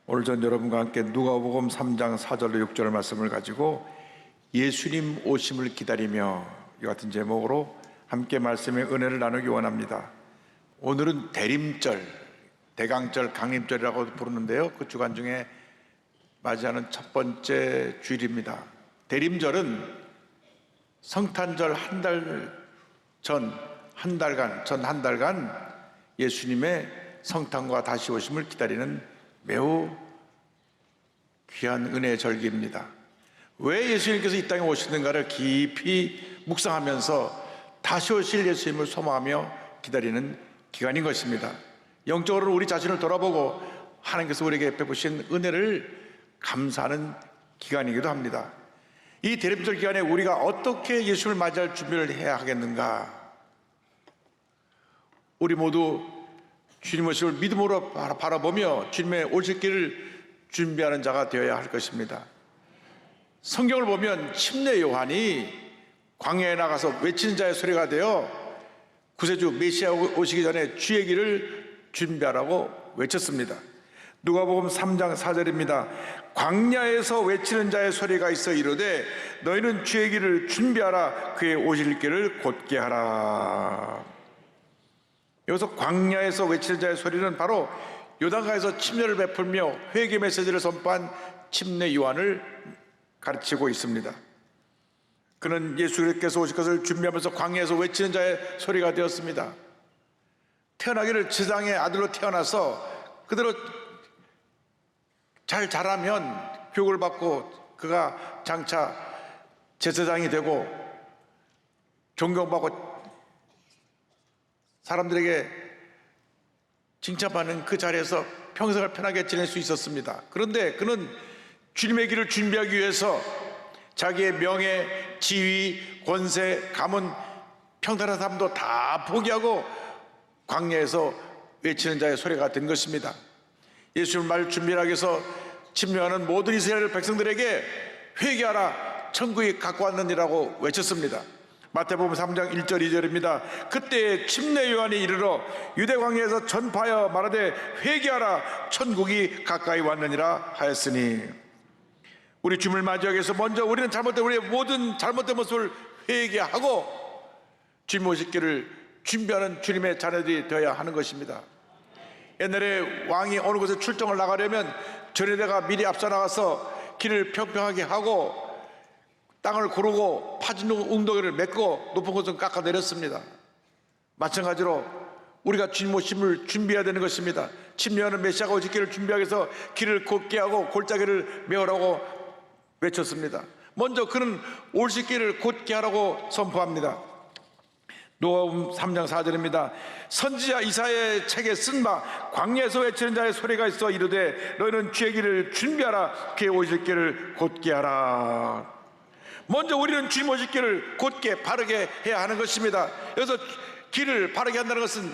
오늘 전 여러분과 함께 누가복음 3장 4절로 6절 말씀을 가지고 예수님 오심을 기다리며 이 같은 제목으로 함께 말씀의 은혜를 나누기 원합니다. 오늘은 대림절, 대강절, 강림절이라고 부르는데요, 그 주간 중에 맞이하는 첫 번째 주일입니다. 대림절은 성탄절 한 달간 예수님의 성탄과 다시 오심을 기다리는 매우 귀한 은혜의 절기입니다. 왜 예수님께서 이 땅에 오시는가를 깊이 묵상하면서 다시 오실 예수님을 소망하며 기다리는 기간인 것입니다. 영적으로는 우리 자신을 돌아보고 하나님께서 우리에게 베푸신 은혜를 감사하는 기간이기도 합니다. 이 대림절 기간에 우리가 어떻게 예수님을 맞이할 준비를 해야 하겠는가? 우리 모두 주님 오심을 믿음으로 바라보며 주님의 오실 길을 준비하는 자가 되어야 할 것입니다. 성경을 보면 침례 요한이 광야에 나가서 외치는 자의 소리가 되어 구세주 메시아 오시기 전에 주의 길을 준비하라고 외쳤습니다. 누가복음 3장 4절입니다. 광야에서 외치는 자의 소리가 있어 이르되 너희는 주의 길을 준비하라. 그의 오실 길을 곧게 하라. 여기서 광야에서 외치는 자의 소리는 바로 요단강에서 침례를 베풀며 회개 메시지를 선포한 침례 요한을 가르치고 있습니다. 그는 예수께서 오실 것을 준비하면서 광야에서 외치는 자의 소리가 되었습니다. 태어나기를 지상의 아들로 태어나서 그대로 잘 자라면 교육을 받고 그가 장차 제사장이 되고 존경받고 사람들에게 칭찬받는 그 자리에서 평생을 편하게 지낼 수 있었습니다. 그런데 그는 주님의 길을 준비하기 위해서 자기의 명예, 지위, 권세, 가문, 평탄한 삶도 다 포기하고 광야에서 외치는 자의 소리가 된 것입니다. 예수님을 말 준비하기 위해서 침례하는 모든 이스라엘 백성들에게 회개하라, 천국이 가까웠느니라고 외쳤습니다. 마태복음 3장 1절 2절입니다. 그때 침례 요한이 이르러 유대 광야에서 전파하여 말하되 회개하라, 천국이 가까이 왔느니라 하였으니, 우리 주님을 맞이하기 위해서 먼저 우리는 우리의 모든 잘못된 모습을 회개하고 주님 오실 길을 준비하는 주님의 자녀들이 되어야 하는 것입니다. 옛날에 왕이 어느 곳에 출정을 나가려면 전에다가 미리 앞서 나가서 길을 평평하게 하고 땅을 고르고 파진 웅덩이를 맺고 높은 곳은 깎아내렸습니다. 마찬가지로 우리가 주님 오심을 준비해야 되는 것입니다. 침례하는 메시아가 오실 길을 준비하기 위해서 길을 곧게 하고 골짜기를 메우라고 외쳤습니다. 먼저 그는 오실 길을 곧게 하라고 선포합니다. 누가복음 3장 4절입니다. 선지자 이사야의 책에 쓴 바 광야에서 외치는 자의 소리가 있어 이르되 너희는 주의 길을 준비하라. 그의 오실 길을 곧게 하라. 먼저 우리는 주님 오실 길을 곧게 바르게 해야 하는 것입니다. 그래서 길을 바르게 한다는 것은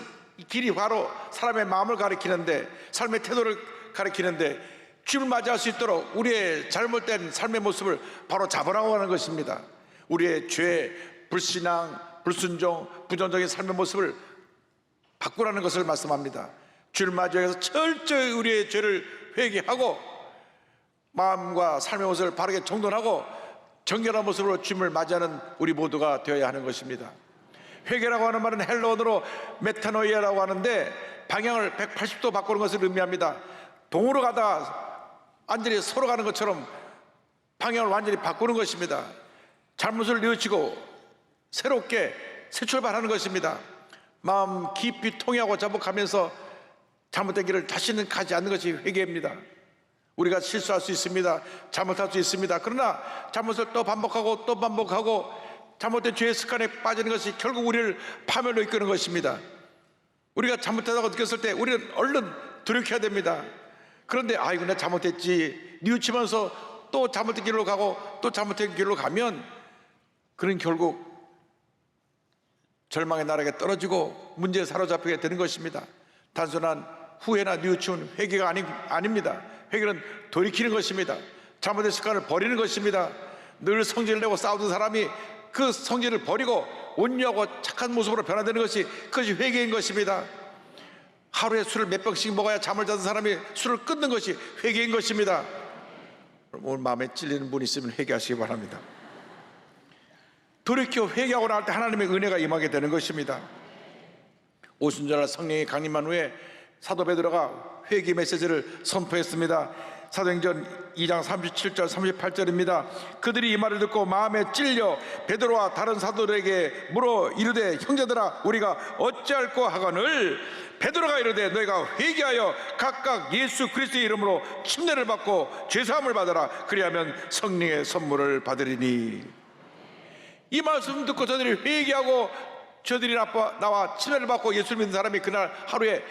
길이 바로 사람의 마음을 가리키는데, 삶의 태도를 가리키는데, 주님을 맞이할 수 있도록 우리의 잘못된 삶의 모습을 바로 잡으라고 하는 것입니다. 우리의 죄, 불신앙, 불순종, 부정적인 삶의 모습을 바꾸라는 것을 말씀합니다. 주님을 맞이하기 위해서 철저히 우리의 죄를 회개하고 마음과 삶의 모습을 바르게 정돈하고 정결한 모습으로 주님을 맞이하는 우리 모두가 되어야 하는 것입니다. 회개라고 하는 말은 헬라어로 메타노이아라고 하는데 방향을 180도 바꾸는 것을 의미합니다. 동으로 가다가 완전히 서로 가는 것처럼 방향을 완전히 바꾸는 것입니다. 잘못을 뉘우치고 새롭게 새 출발하는 것입니다. 마음 깊이 통회하고 자복하면서 잘못된 길을 다시는 가지 않는 것이 회개입니다. 우리가 실수할 수 있습니다. 잘못할 수 있습니다. 그러나 잘못을 또 반복하고 잘못된 죄의 습관에 빠지는 것이 결국 우리를 파멸로 이끄는 것입니다. 우리가 잘못하다고 느꼈을 때 우리는 얼른 돌이켜야 됩니다. 그런데 아이고 내가 잘못했지 뉘우치면서 또 잘못된 길로 가고 또 잘못된 길로 가면 그는 결국 절망의 나락에 떨어지고 문제에 사로잡히게 되는 것입니다. 단순한 후회나 뉘우침은 회개가 아닙니다. 회개는 돌이키는 것입니다. 잘못된 습관을 버리는 것입니다. 늘 성질을 내고 싸우던 사람이 그 성질을 버리고 온유하고 착한 모습으로 변화되는 것이, 그것이 회개인 것입니다. 하루에 술을 몇 병씩 먹어야 잠을 자는 사람이 술을 끊는 것이 회개인 것입니다. 오늘 마음에 찔리는 분 있으면 회개하시기 바랍니다. 돌이켜 회개하고 나올 때 하나님의 은혜가 임하게 되는 것입니다. 오순절날 성령이 강림한 후에 사도 베드로가 회개 메시지를 선포했습니다. 사도행전 2장 37절 38절입니다. 그들이 이 말을 듣고 마음에 찔려 베드로와 다른 사도들에게 물어 이르되 형제들아 우리가 어찌할꼬 하거늘 베드로가 이르되 너희가 회개하여 각각 예수 그리스도의 이름으로 침례를 받고 죄사함을 받으라. 그리하면 성령의 선물을 받으리니. 이 말씀 듣고 저들이 회개하고 저들이 나와 침례를 받고 예수를 믿는 사람이 그날 하루에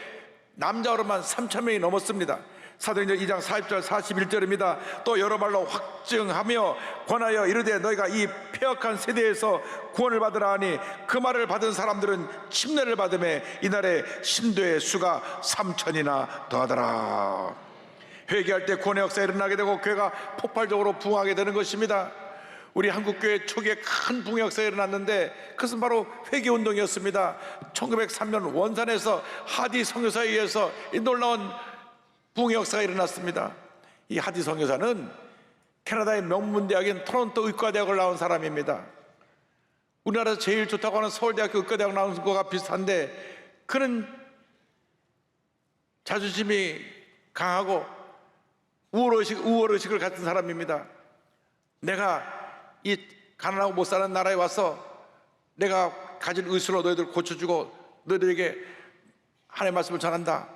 남자로만 3,000명이 넘었습니다. 사도행전 2장 40절 41절입니다. 또 여러 말로 확증하며 권하여 이르되 너희가 이 폐역한 세대에서 구원을 받으라 하니 그 말을 받은 사람들은 침례를 받음에 이날에 신도의 수가 3,000이나 더하더라. 회개할 때 구원의 역사가 일어나게 되고 교회가 폭발적으로 부흥하게 되는 것입니다. 우리 한국교회 초기에 큰 부흥 역사가 일어났는데 그것은 바로 회개운동이었습니다. 1903년 원산에서 하디 선교사에 의해서 이 놀라운 부흥의 역사가 일어났습니다. 이 하디 선교사는 캐나다의 명문대학인 토론토 의과대학을 나온 사람입니다. 우리나라에서 제일 좋다고 하는 서울대학교 의과대학 나온 것과 비슷한데 그는 자존심이 강하고 우월의식을 가진 사람입니다. 내가 이 가난하고 못 사는 나라에 와서 내가 가진 의술로 너희들 고쳐주고 너희들에게 하나님의 말씀을 전한다,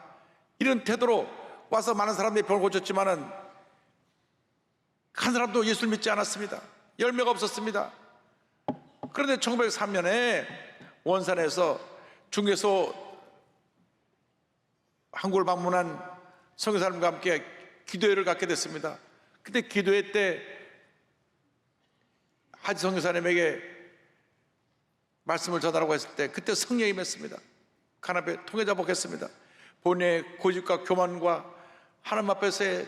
이런 태도로 와서 많은 사람들이 병을 고쳤지만은 한 사람도 예수를 믿지 않았습니다. 열매가 없었습니다. 그런데 1903년에 원산에서 중개소 한국을 방문한 선교사님과 함께 기도회를 갖게 됐습니다. 그때 기도회 때 하지 선교사님에게 말씀을 전하라고 했을 때 그때 성령이 임했습니다. 간앞에 통해자 보겠습니다. 본인의 고집과 교만과 하나님 앞에서의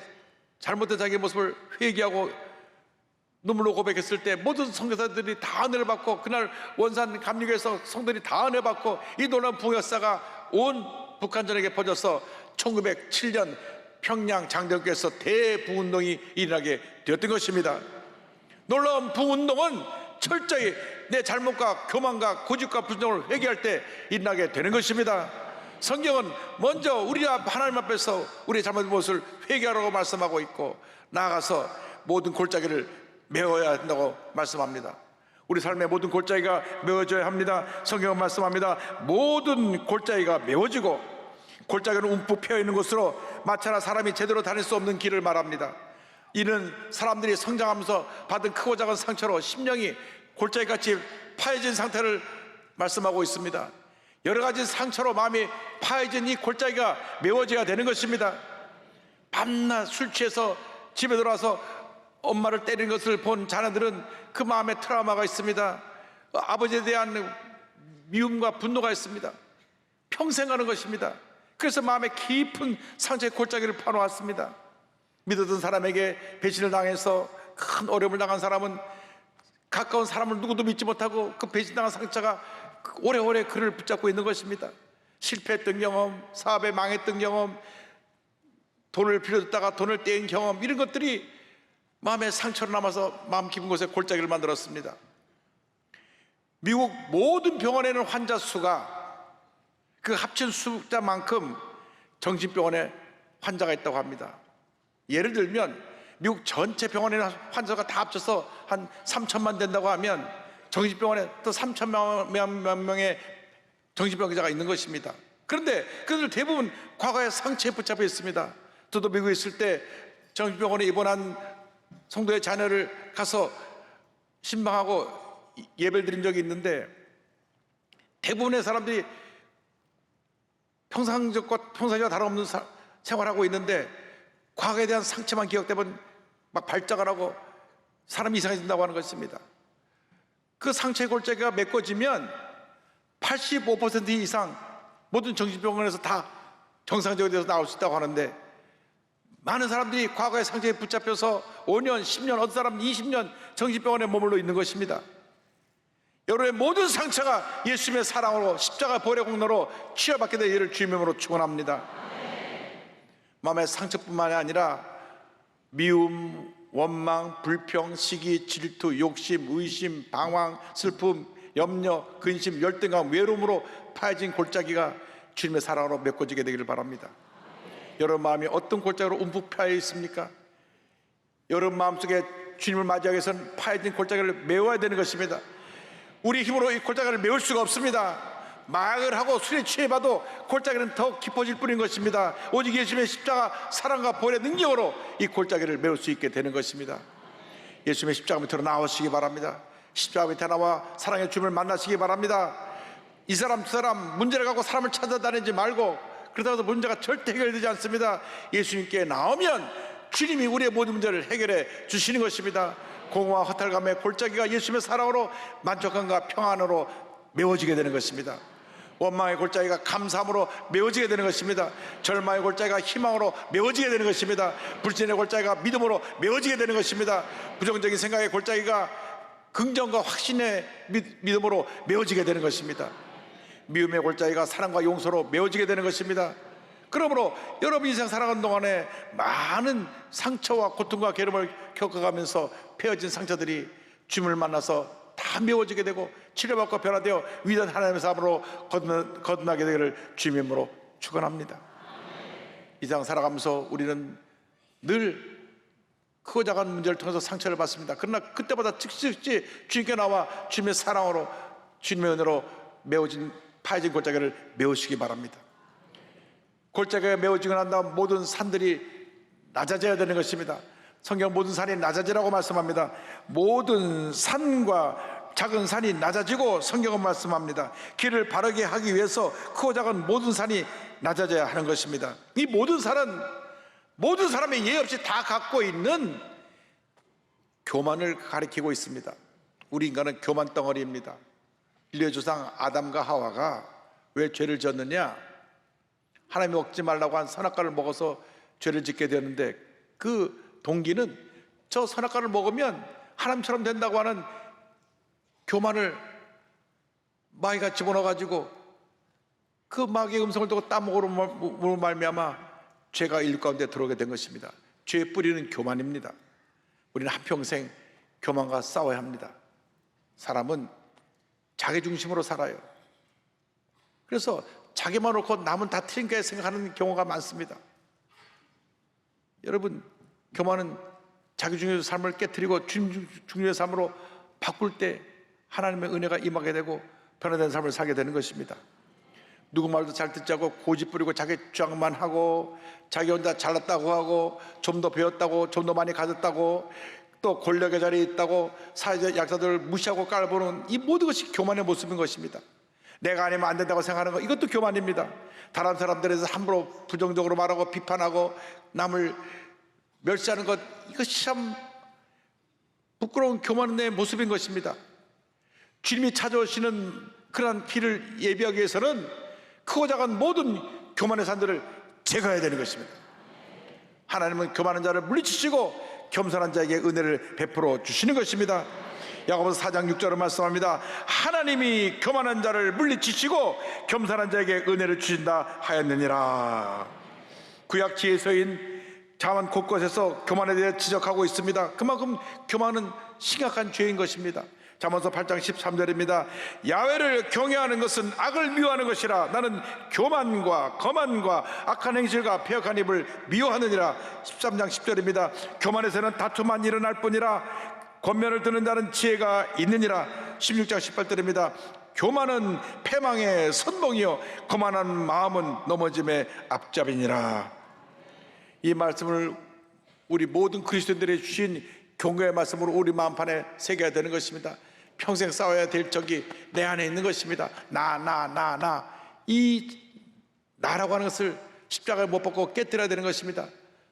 잘못된 자기의 모습을 회개하고 눈물로 고백했을 때 모든 선교사들이 다 은혜를 받고 그날 원산 감리교에서 성도들이 다 은혜 받고 이 놀라운 부흥 역사가 온 북한 전역에 퍼져서 1907년 평양 장정교에서 대부운동이 일어나게 되었던 것입니다. 놀라운 부운동은 철저히 내 잘못과 교만과 고집과 불정을 회개할 때 일어나게 되는 것입니다. 성경은 먼저 우리가 하나님 앞에서 우리의 잘못된 모습을 회개하라고 말씀하고 있고 나아가서 모든 골짜기를 메워야 한다고 말씀합니다. 우리 삶의 모든 골짜기가 메워져야 합니다. 성경은 말씀합니다. 모든 골짜기가 메워지고 골짜기는 움푹 패여있는 곳으로 마차나 사람이 제대로 다닐 수 없는 길을 말합니다. 이는 사람들이 성장하면서 받은 크고 작은 상처로 심령이 골짜기같이 파여진 상태를 말씀하고 있습니다. 여러 가지 상처로 마음이 파여진 이 골짜기가 메워져야 되는 것입니다. 밤낮 술 취해서 집에 들어와서 엄마를 때리는 것을 본 자녀들은 그 마음에 트라우마가 있습니다. 아버지에 대한 미움과 분노가 있습니다. 평생 가는 것입니다. 그래서 마음에 깊은 상처의 골짜기를 파놓았습니다. 믿었던 사람에게 배신을 당해서 큰 어려움을 당한 사람은 가까운 사람을 누구도 믿지 못하고 그 배신당한 상처가 오래오래 그를 붙잡고 있는 것입니다. 실패했던 경험, 사업에 망했던 경험, 돈을 빌려줬다가 돈을 떼인 경험, 이런 것들이 마음에 상처로 남아서 마음 깊은 곳에 골짜기를 만들었습니다. 미국 모든 병원에는 환자 수가 그 합친 숫자만큼 정신병원에 환자가 있다고 합니다. 예를 들면 미국 전체 병원에는 환자가 다 합쳐서 한 3천만 된다고 하면 정신병원에 또 3천만 명의 정신병 환자가 있는 것입니다. 그런데 그들 대부분 과거에 상처에 붙잡혀 있습니다. 저도 미국에 있을 때 정신병원에 입원한 성도의 자녀를 가서 신방하고 예배를 드린 적이 있는데 대부분의 사람들이 평상시와 다름없는 생활하고 있는데 과거에 대한 상처만 기억되면 막 발작을 하고 사람이 이상해진다고 하는 것입니다. 그 상처의 골짜기가 메꿔지면 85% 이상 모든 정신병원에서 다 정상적으로 돼서 나올 수 있다고 하는데 많은 사람들이 과거의 상처에 붙잡혀서 5년, 10년, 어떤 사람은 20년 정신병원에 머물러 있는 것입니다. 여러분의 모든 상처가 예수님의 사랑으로 십자가 보혈의 공로로 치유받게 될 일을 주님의 이름으로 축원합니다. 마음의 상처뿐만이 아니라 미움, 원망, 불평, 시기, 질투, 욕심, 의심, 방황, 슬픔, 염려, 근심, 열등감, 외로움으로 파여진 골짜기가 주님의 사랑으로 메꿔지게 되기를 바랍니다. 여러분 마음이 어떤 골짜기로 움푹 파여 있습니까? 여러분 마음속에 주님을 맞이하기 위해서는 파여진 골짜기를 메워야 되는 것입니다. 우리 힘으로 이 골짜기를 메울 수가 없습니다. 마약을 하고 술에 취해봐도 골짜기는 더 깊어질 뿐인 것입니다. 오직 예수님의 십자가 사랑과 보혈의 능력으로 이 골짜기를 메울 수 있게 되는 것입니다. 예수님의 십자가 밑으로 나오시기 바랍니다. 십자가 밑에 나와 사랑의 주님을 만나시기 바랍니다. 이 사람 저 사람 문제를 갖고 사람을 찾아다니지 말고, 그러다 해도 문제가 절대 해결되지 않습니다. 예수님께 나오면 주님이 우리의 모든 문제를 해결해 주시는 것입니다. 공허와 허탈감의 골짜기가 예수님의 사랑으로 만족감과 평안으로 메워지게 되는 것입니다. 원망의 골짜기가 감사함으로 메워지게 되는 것입니다. 절망의 골짜기가 희망으로 메워지게 되는 것입니다. 불신의 골짜기가 믿음으로 메워지게 되는 것입니다. 부정적인 생각의 골짜기가 긍정과 확신의 믿음으로 메워지게 되는 것입니다. 미움의 골짜기가 사랑과 용서로 메워지게 되는 것입니다. 그러므로 여러분 인생 살아가는 동안에 많은 상처와 고통과 괴로움을 겪어가면서 폐어진 상처들이 주님을 만나서 다 메워지게 되고 치료받고 변화되어 위대한 하나님의 삶으로 거듭나게 되기를 주님의 이름으로 축원합니다. 이 세상 살아가면서 우리는 늘 크고 작은 문제를 통해서 상처를 받습니다. 그러나 그때마다 즉시 주님께 나와 주님의 사랑으로 주님의 은혜로 메워진 파여진 골짜기를 메우시기 바랍니다. 골짜기가 메워지고 난 다음 모든 산들이 낮아져야 되는 것입니다. 성경 모든 산이 낮아지라고 말씀합니다. 모든 산과 작은 산이 낮아지고 성경은 말씀합니다. 길을 바르게 하기 위해서 크고 작은 모든 산이 낮아져야 하는 것입니다. 이 모든 산은 모든 사람이 예의 없이 다 갖고 있는 교만을 가리키고 있습니다. 우리 인간은 교만 덩어리입니다. 인류의 조상 아담과 하와가 왜 죄를 졌느냐? 하나님이 먹지 말라고 한 선악과를 먹어서 죄를 짓게 되었는데, 그 동기는 저 선악과를 먹으면 하나님처럼 된다고 하는 교만을 마귀가 집어넣어가지고 그 마귀의 음성을 듣고 따먹으로 말미암아 죄가 인류 가운데 들어오게 된 것입니다. 죄의 뿌리는 교만입니다. 우리는 한평생 교만과 싸워야 합니다. 사람은 자기 중심으로 살아요. 그래서 자기만 옳고 남은 다 틀린가 생각하는 경우가 많습니다. 여러분, 교만은 자기 중심의 삶을 깨트리고 주님 중심의 삶으로 바꿀 때 하나님의 은혜가 임하게 되고 변화된 삶을 살게 되는 것입니다. 누구 말도 잘 듣지 않고 고집 부리고 자기 주장만 하고 자기 혼자 잘났다고 하고 좀 더 배웠다고 좀 더 많이 가졌다고 또 권력의 자리에 있다고 사회적 약자들을 무시하고 깔보는 이 모든 것이 교만의 모습인 것입니다. 내가 아니면 안 된다고 생각하는 것, 이것도 교만입니다. 다른 사람들에 대해서 함부로 부정적으로 말하고 비판하고 남을 멸시하는 것, 이것이 참 부끄러운 교만의 모습인 것입니다. 주님이 찾아오시는 그러한 길을 예비하기 위해서는 크고 작은 모든 교만의 산들을 제거해야 되는 것입니다. 하나님은 교만한 자를 물리치시고 겸손한 자에게 은혜를 베풀어 주시는 것입니다. 야고보서 4장 6절을 말씀합니다. 하나님이 교만한 자를 물리치시고 겸손한 자에게 은혜를 주신다 하였느니라. 구약 지혜서인 자만 곳곳에서 교만에 대해 지적하고 있습니다. 그만큼 교만은 심각한 죄인 것입니다. 잠언서 8장 13절입니다. 야훼를 경외하는 것은 악을 미워하는 것이라. 나는 교만과 거만과 악한 행실과 패역한 입을 미워하느니라. 13장 10절입니다. 교만에서는 다툼만 일어날 뿐이라 권면을 듣는 자는 지혜가 있느니라. 16장 18절입니다. 교만은 패망의 선봉이요 거만한 마음은 넘어짐의 앞잡이니라. 이 말씀을 우리 모든 그리스도인들이 주신 경고의 말씀으로 우리 마음판에 새겨야 되는 것입니다. 평생 싸워야 될 적이 내 안에 있는 것입니다. 이 나라고 하는 것을 십자가를 못 벗고 깨뜨려야 되는 것입니다.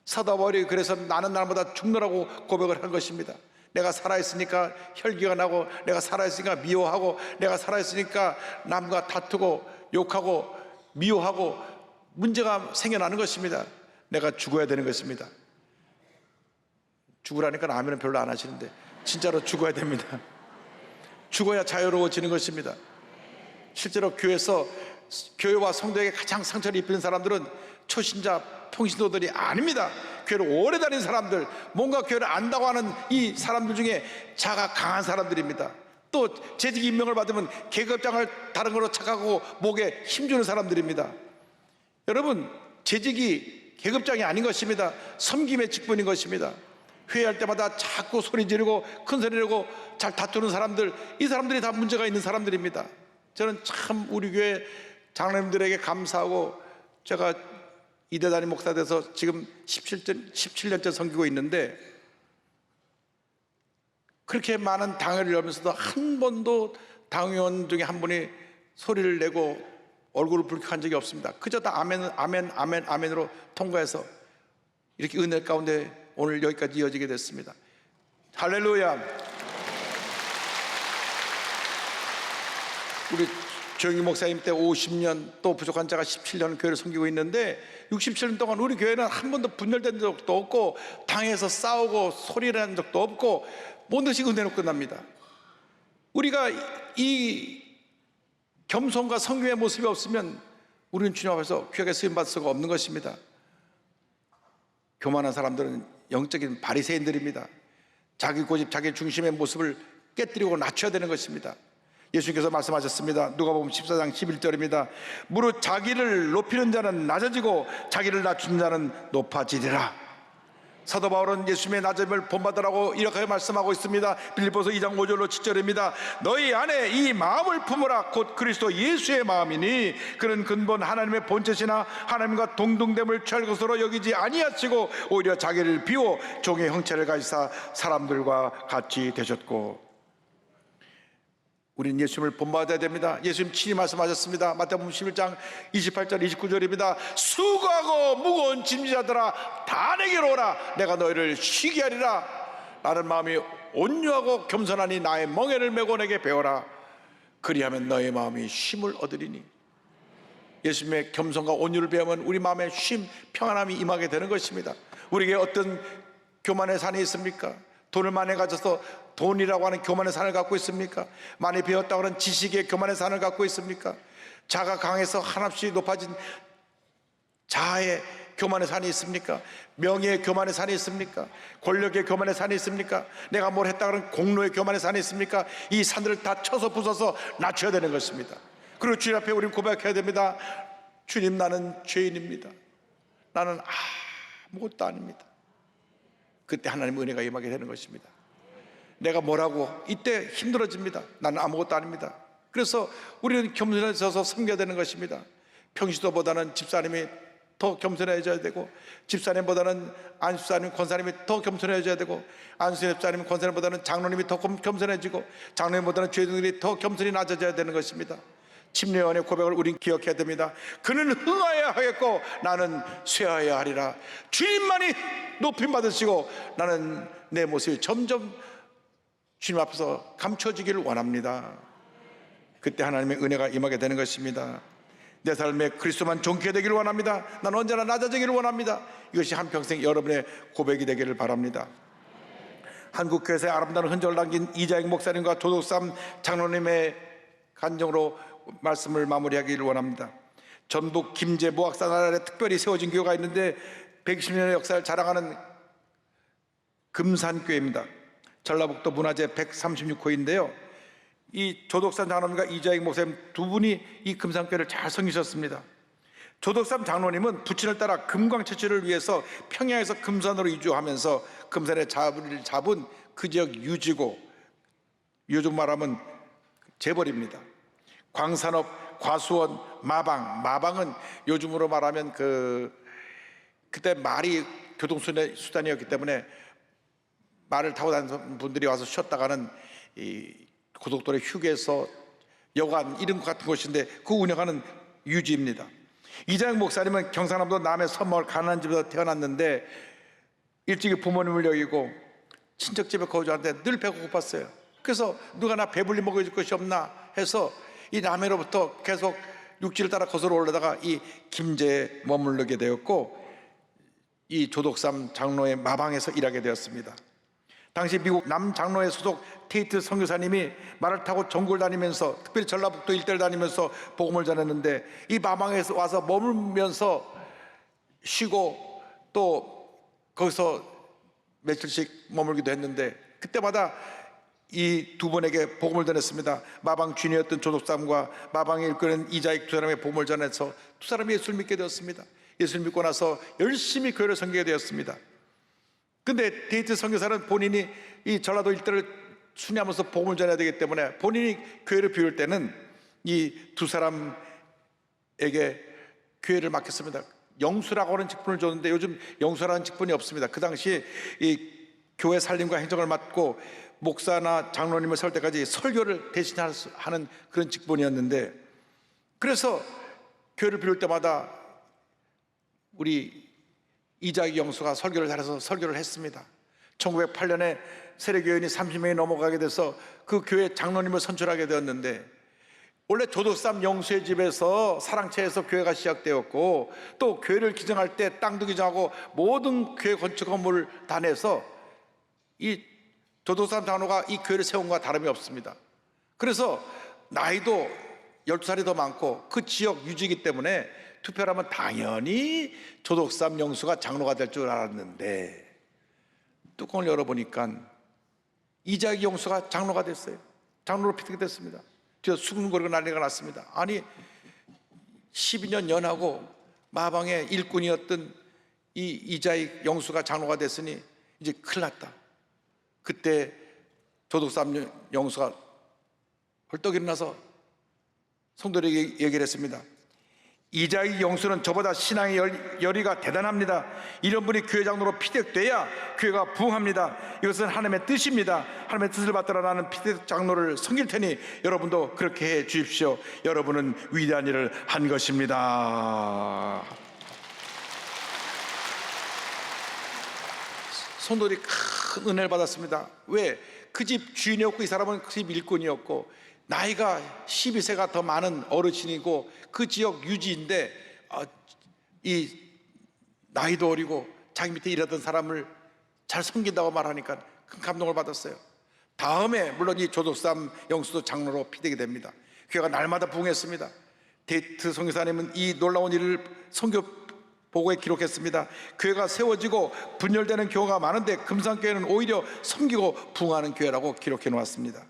사도 바울이 그래서 나는 날마다 죽노라고 고백을 한 것입니다. 내가 살아있으니까 혈기가 나고, 내가 살아있으니까 미워하고, 내가 살아있으니까 남과 다투고 욕하고 미워하고 문제가 생겨나는 것입니다. 내가 죽어야 되는 것입니다. 죽으라니까 아멘은 별로 안 하시는데 진짜로 죽어야 됩니다. 죽어야 자유로워지는 것입니다. 실제로 교회와 성도에게 가장 상처를 입히는 사람들은 초신자 평신도들이 아닙니다. 교회를 오래 다닌 사람들, 뭔가 교회를 안다고 하는 이 사람들 중에 자가 강한 사람들입니다. 또 재직 임명을 받으면 계급장을 다른 걸로 착하고 목에 힘주는 사람들입니다. 여러분, 재직이 계급장이 아닌 것입니다. 섬김의 직분인 것입니다. 회의할 때마다 자꾸 소리 지르고 큰 소리 내고 잘 다투는 사람들, 이 사람들이 다 문제가 있는 사람들입니다. 저는 참 우리 교회 장로님들에게 감사하고, 제가 이대 담임 목사 돼서 지금 17년째 섬기고 있는데, 그렇게 많은 당회를 열면서도 한 번도 당의원 중에 한 분이 소리를 내고 얼굴을 붉게 적이 없습니다. 그저 다 아멘, 아멘, 아멘, 아멘으로 통과해서 이렇게 은혜 가운데 오늘 여기까지 이어지게 됐습니다. 할렐루야. 우리 조영희 목사님 때 50년, 또 부족한 자가 17년 교회를 섬기고 있는데, 67년 동안 우리 교회는 한 번도 분열된 적도 없고, 당에서 싸우고 소리를 한 적도 없고, 모든 것이 은혜로 끝납니다. 우리가 이 겸손과 성경의 모습이 없으면 우리는 주님 앞에서 귀하게 쓰임받을 수가 없는 것입니다. 교만한 사람들은 영적인 바리새인들입니다. 자기 고집, 자기 중심의 모습을 깨뜨리고 낮춰야 되는 것입니다. 예수님께서 말씀하셨습니다. 누가복음 14장 11절입니다. 무릇 자기를 높이는 자는 낮아지고 자기를 낮추는 자는 높아지리라. 사도 바울은 예수님의 낮음을 본받으라고 이렇게 말씀하고 있습니다. 빌립보서 2장 5절로 7절입니다. 너희 안에 이 마음을 품으라. 곧 그리스도 예수의 마음이니 그는 근본 하나님의 본체시나 하나님과 동등됨을 취할 것으로 여기지 아니하시고 오히려 자기를 비워 종의 형체를 가지사 사람들과 같이 되셨고. 우리는 예수님을 본받아야 됩니다. 예수님 친히 말씀하셨습니다. 마태복음 11장 28절 29절입니다. 수고하고 무거운 짐지자들아 다 내게로 오라. 내가 너희를 쉬게 하리라. 나는 마음이 온유하고 겸손하니 나의 멍에를 메고 내게 배워라. 그리하면 너의 마음이 쉼을 얻으리니. 예수님의 겸손과 온유를 배우면 우리 마음에 쉼, 평안함이 임하게 되는 것입니다. 우리에게 어떤 교만의 산이 있습니까? 돈을 많이 가져서 돈이라고 하는 교만의 산을 갖고 있습니까? 많이 배웠다고 하는 지식의 교만의 산을 갖고 있습니까? 자가 강해서 한없이 높아진 자아의 교만의 산이 있습니까? 명예의 교만의 산이 있습니까? 권력의 교만의 산이 있습니까? 내가 뭘 했다고 하는 공로의 교만의 산이 있습니까? 이 산들을 다 쳐서 부숴서 낮춰야 되는 것입니다. 그리고 주님 앞에 우리는 고백해야 됩니다. 주님, 나는 죄인입니다. 나는 아무것도 아닙니다. 그때 하나님의 은혜가 임하게 되는 것입니다. 내가 뭐라고 이때 힘들어집니다. 나는 아무것도 아닙니다. 그래서 우리는 겸손해져서 섬겨야 되는 것입니다. 평시도보다는 집사님이 더 겸손해져야 되고, 집사님보다는 안수사님, 권사님이 더 겸손해져야 되고, 안수사님, 권사님보다는 장로님이 더 겸손해지고, 장로님보다는 죄인들이 더 겸손히 낮아져야 되는 것입니다. 침례원의 고백을 우린 기억해야 됩니다. 그는 흥하여야 하겠고 나는 쇠하여야 하리라. 주님만이 높임 받으시고 나는 내 모습이 점점 주님 앞에서 감춰지기를 원합니다. 그때 하나님의 은혜가 임하게 되는 것입니다. 내 삶에 그리스도만 존귀하게 되기를 원합니다. 나는 언제나 낮아지기를 원합니다. 이것이 한평생 여러분의 고백이 되기를 바랍니다. 한국교회에서 아름다운 흔적을 남긴 이자익 목사님과 조덕삼 장로님의 간정으로 말씀을 마무리하기를 원합니다. 전북 김제 무학산 아래 특별히 세워진 교회가 있는데 120년의 역사를 자랑하는 금산교회입니다. 전라북도 문화재 136호인데요 이 조덕삼 장로님과 이자익 목사님 두 분이 이 금산교회를 잘 섬기셨습니다. 조덕삼 장로님은 부친을 따라 금광채취를 위해서 평양에서 금산으로 이주하면서 금산의 자리를 잡은 그 지역 유지고, 요즘 말하면 재벌입니다. 광산업, 과수원, 마방은 요즘으로 말하면 그때 말이 교통수단이었기 때문에 말을 타고 다니는 분들이 와서 쉬었다가는 이 고속도로 휴게소, 여관 이런 것 같은 곳인데 그 운영하는 유지입니다. 이장혁 목사님은 경상남도 남해 서마을 가난한 집에서 태어났는데 일찍이 부모님을 여기고 친척집에 거주하는데 늘 배가 고팠어요. 그래서 누가 나 배불리 먹여줄 것이 없나 해서 이 남해로부터 계속 육지를 따라 거슬러 올라다가 이 김제에 머무르게 되었고 이 조덕삼 장로의 마방에서 일하게 되었습니다. 당시 미국 남장로회 소속 테이트 선교사님이 말을 타고 전국을 다니면서, 특별히 전라북도 일대를 다니면서 복음을 전했는데, 이 마방에서 와서 머물면서 쉬고 또 거기서 며칠씩 머물기도 했는데, 그때마다 이 두 분에게 복음을 전했습니다. 마방 주인이었던 조독삼과 마방에 일꾼인 이자익 두 사람의 복음을 전해서 두 사람이 예수를 믿게 되었습니다. 예수를 믿고 나서 열심히 교회를 섬기게 되었습니다. 근데 데이트 선교사는 본인이 이 전라도 일대를 순회하면서 복음을 전해야 되기 때문에 본인이 교회를 비울 때는 이 두 사람에게 교회를 맡겼습니다. 영수라고 하는 직분을 줬는데 요즘 영수라는 직분이 없습니다. 그 당시 이 교회 살림과 행정을 맡고 목사나 장로님을 설 때까지 설교를 대신하는 그런 직분이었는데, 그래서 교회를 비울 때마다 우리 이자익 영수가 설교를 잘해서 설교를 했습니다. 1908년에 세례교인이 30명이 넘어가게 돼서 그 교회 장로님을 선출하게 되었는데, 원래 조독삼 영수의 집에서 사랑채에서 교회가 시작되었고, 또 교회를 기증할 때 땅도 기증하고 모든 교회 건축 건물을 다 내서 이 조독삼 장로가 이 교회를 세운 것과 다름이 없습니다. 그래서 나이도 12살이 더 많고 그 지역 유지이기 때문에 투표를 하면 당연히 조독삼 영수가 장로가 될 줄 알았는데, 뚜껑을 열어보니까 이자익 영수가 장로가 됐어요. 장로로 피득됐습니다. 뒤에서 수군거리고 난리가 났습니다. 아니, 12년 연하고 마방의 일꾼이었던 이 이자익 영수가 장로가 됐으니 이제 큰일 났다. 그때 조독삼 영수가 헐떡 일어나서 성도들에게 얘기를 했습니다. 이자익 영수는 저보다 신앙의 열의가 대단합니다. 이런 분이 교회 장로로 피득돼야 교회가 부흥합니다. 이것은 하나님의 뜻입니다. 하나님의 뜻을 받들어 나는 피득 장로를 섬길 테니 여러분도 그렇게 해 주십시오. 여러분은 위대한 일을 한 것입니다. 성도들이 큰 은혜를 받았습니다. 왜? 그 집 주인이었고 이 사람은 그 집 일꾼이었고 나이가 12세가 더 많은 어르신이고 그 지역 유지인데 이 나이도 어리고 자기 밑에 일하던 사람을 잘 섬긴다고 말하니까 큰 감동을 받았어요. 다음에 물론 이 조독삼 영수도 장로로 피되게 됩니다. 교회가 날마다 부흥했습니다. 데이트 선교사님은 이 놀라운 일을 선교 보고에 기록했습니다. 교회가 세워지고 분열되는 교회가 많은데 금산교회는 오히려 섬기고 부흥하는 교회라고 기록해 놓았습니다.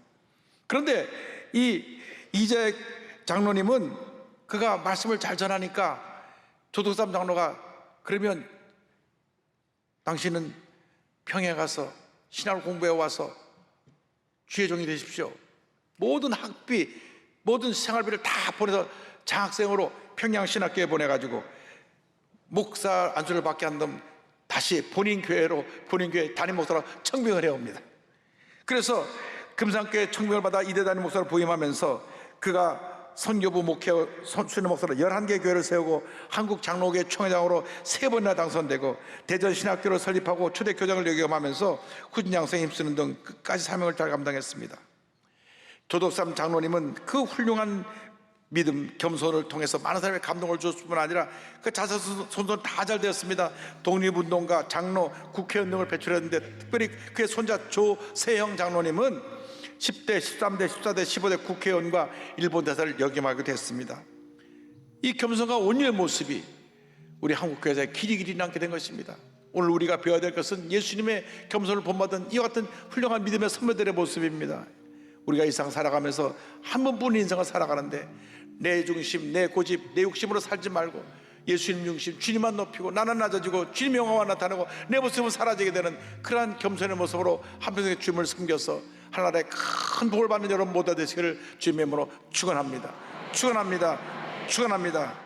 그런데 이 이자익 장로님은 그가 말씀을 잘 전하니까 조독삼 장로가 그러면 당신은 평양에 가서 신학을 공부해 와서 주의 종이 되십시오. 모든 학비, 모든 생활비를 다 보내서 장학생으로 평양 신학교에 보내가지고 목사 안수를 받게 한 다음 다시 본인 교회로 본인 교회 담임 목사로 청빙을 해옵니다. 그래서 금산교회 청빙을 받아 이대 담임 목사로 부임하면서 그가 선교부 목회 수련 목사로 11개 교회를 세우고 한국 장로교회 총회장으로 3번이나 당선되고 대전 신학교를 설립하고 초대교장을 역임하면서 후진 양성에 힘쓰는 등 끝까지 사명을 잘 감당했습니다. 조독삼 장로님은 그 훌륭한 믿음, 겸손을 통해서 많은 사람의 감동을 줬을 뿐 아니라 그 자손 다 잘 되었습니다. 독립운동가, 장로, 국회의원 등을 배출했는데 특별히 그의 손자 조세형 장로님은 10대, 13대, 14대, 15대 국회의원과 일본 대사를 역임하게 됐습니다. 이 겸손과 온유의 모습이 우리 한국교회에 길이 남게 된 것입니다. 오늘 우리가 배워야 될 것은 예수님의 겸손을 본받은 이와 같은 훌륭한 믿음의 선배들의 모습입니다. 우리가 이 세상 살아가면서 한 번뿐인 인생을 살아가는데 내 중심, 내 고집, 내 욕심으로 살지 말고 예수님 중심, 주님만 높이고 나는 낮아지고 주님의 영광만 나타나고 내 모습은 사라지게 되는 그러한 겸손의 모습으로 한평생의 주님을 섬겨서 하나님의 큰 복을 받는 여러분 모두 되시기를 주님의 이름으로 축원합니다. 축원합니다. 축원합니다.